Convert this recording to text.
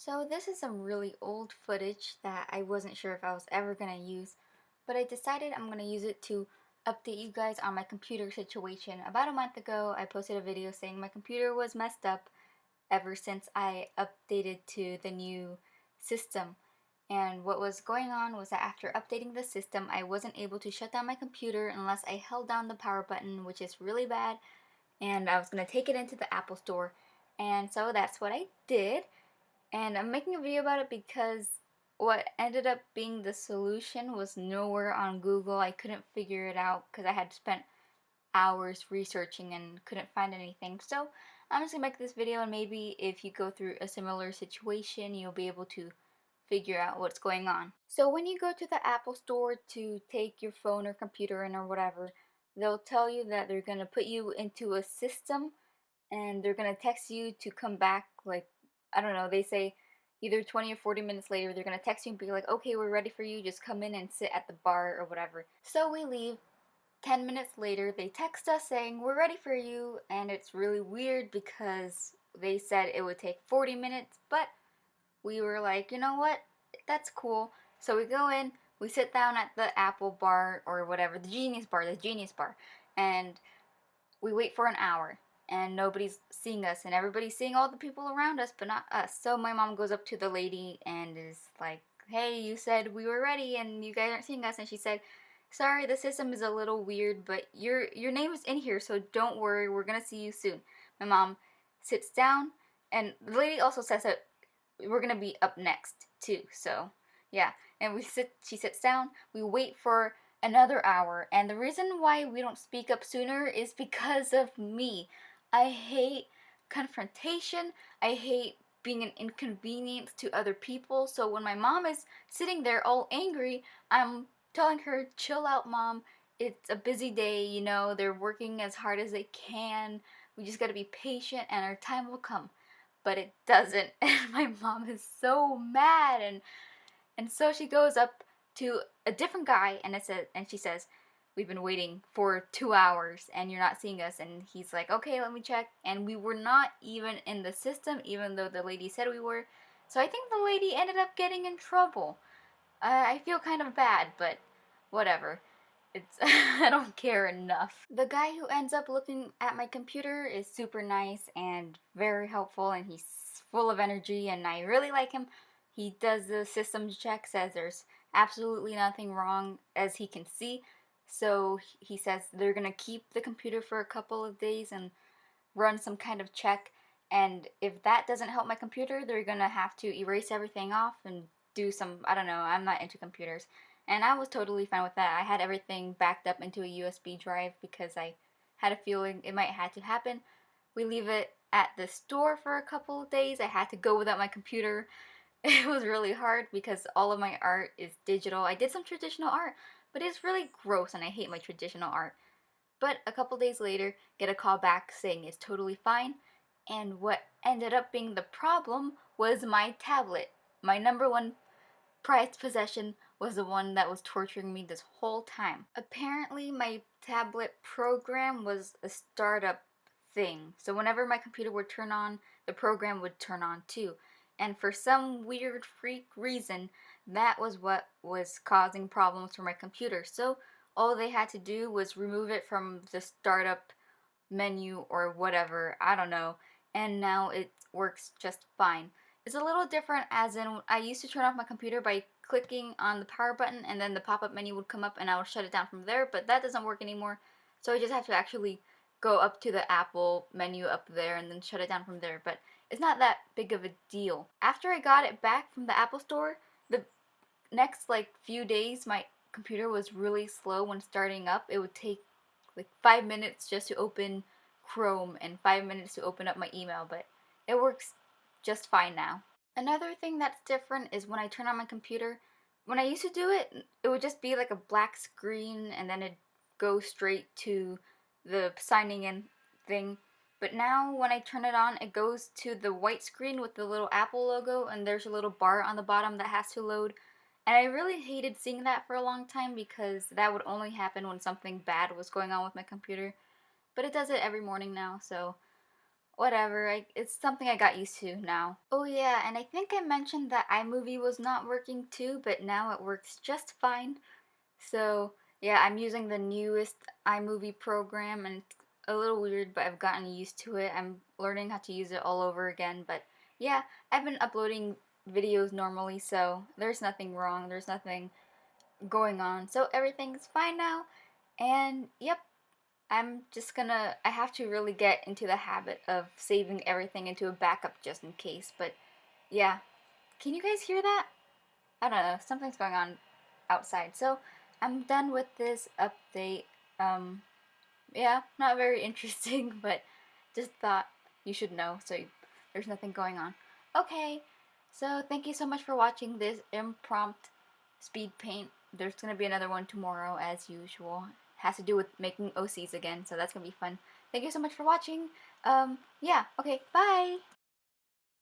So this is some really old footage that I wasn't sure if I was ever going to use, but I decided I'm going to use it to update you guys on my computer situation. About a month ago, I posted a video saying my computer was messed up ever since I updated to the new system. And what was going on was that after updating the system, I wasn't able to shut down my computer unless I held down the power button, which is really bad, and I was going to take it into the Apple store. And so that's what I did. And I'm making a video about it because what ended up being the solution was nowhere on Google. I couldn't figure it out because I had spent hours researching and couldn't find anything. So I'm just gonna make this video, and maybe if you go through a similar situation, you'll be able to figure out what's going on. So when you go to the Apple store to take your phone or computer in or whatever, they'll tell you that they're gonna put you into a system and they're gonna text you to come back, like, I don't know, they say either 20 or 40 minutes later they're gonna text you and be like, okay, we're ready for you, just come in and sit at the bar or whatever. So we leave. 10 minutes later they text us saying we're ready for you, and it's really weird because they said it would take 40 minutes, but we were like, you know what, that's cool. So we go in, we sit down at the Apple bar or whatever, the Genius bar, and we wait for an hour and nobody's seeing us, and everybody's seeing all the people around us but not us. So my mom goes up to the lady and is like, hey, you said we were ready and you guys aren't seeing us. And she said, sorry, the system is a little weird, but your name is in here, so don't worry, we're gonna see you soon. My mom sits down, and the lady also says that we're gonna be up next too. So yeah, and she sits down, we wait for another hour, and the reason why we don't speak up sooner is because of me. I hate confrontation. I hate being an inconvenience to other people. So when my mom is sitting there all angry, I'm telling her, chill out, mom. It's a busy day, they're working as hard as they can. We just gotta be patient and our time will come. But it doesn't. And my mom is so mad, and so she goes up to a different guy, and she says, we've been waiting for 2 hours and you're not seeing us. And he's like, okay, let me check. And we were not even in the system, even though the lady said we were. So I think the lady ended up getting in trouble. I feel kind of bad, but whatever. It's I don't care enough. The guy who ends up looking at my computer is super nice and very helpful, and he's full of energy, and I really like him. He does the systems check, says there's absolutely nothing wrong as he can see. So he says they're gonna keep the computer for a couple of days and run some kind of check. And if that doesn't help my computer, they're gonna have to erase everything off and do some, I don't know, I'm not into computers. And I was totally fine with that. I had everything backed up into a USB drive because I had a feeling it might have to happen. We leave it at the store for a couple of days. I had to go without my computer. It was really hard because all of my art is digital. I did some traditional art, but it's really gross and I hate my traditional art. But a couple days later, get a call back saying it's totally fine. And what ended up being the problem was my tablet. My number one prized possession was the one that was torturing me this whole time. Apparently, my tablet program was a startup thing. So whenever my computer would turn on, the program would turn on too. And for some weird freak reason, that was what was causing problems for my computer. So all they had to do was remove it from the startup menu or whatever, I don't know, and now it works just fine. It's a little different, as in I used to turn off my computer by clicking on the power button and then the pop-up menu would come up and I would shut it down from there, but that doesn't work anymore. So I just have to actually go up to the Apple menu up there and then shut it down from there, but it's not that big of a deal. After I got it back from the Apple store, the next few days my computer was really slow when starting up. It would take like 5 minutes just to open Chrome and 5 minutes to open up my email, but it works just fine now. Another thing that's different is when I turn on my computer. When I used to do it, it would just be like a black screen and then it'd go straight to the signing in thing. But now when I turn it on, it goes to the white screen with the little Apple logo, and there's a little bar on the bottom that has to load. And I really hated seeing that for a long time because that would only happen when something bad was going on with my computer. But it does it every morning now, so whatever. It's something I got used to now. Oh yeah, and I think I mentioned that iMovie was not working too, but now it works just fine. So yeah, I'm using the newest iMovie program, and it's a little weird, but I've gotten used to it. I'm learning how to use it all over again, but yeah, I've been uploading videos normally, so there's nothing wrong. There's nothing going on. So everything's fine now. And yep, I have to really get into the habit of saving everything into a backup just in case. But yeah, can you guys hear that? I don't know, something's going on outside. So I'm done with this update. Um, yeah, not very interesting, but just thought you should know so there's nothing going on. Okay, so thank you so much for watching this impromptu speed paint. There's gonna be another one tomorrow as usual. Has to do with making OCs again, so that's gonna be fun. Thank you so much for watching. Yeah, okay, bye!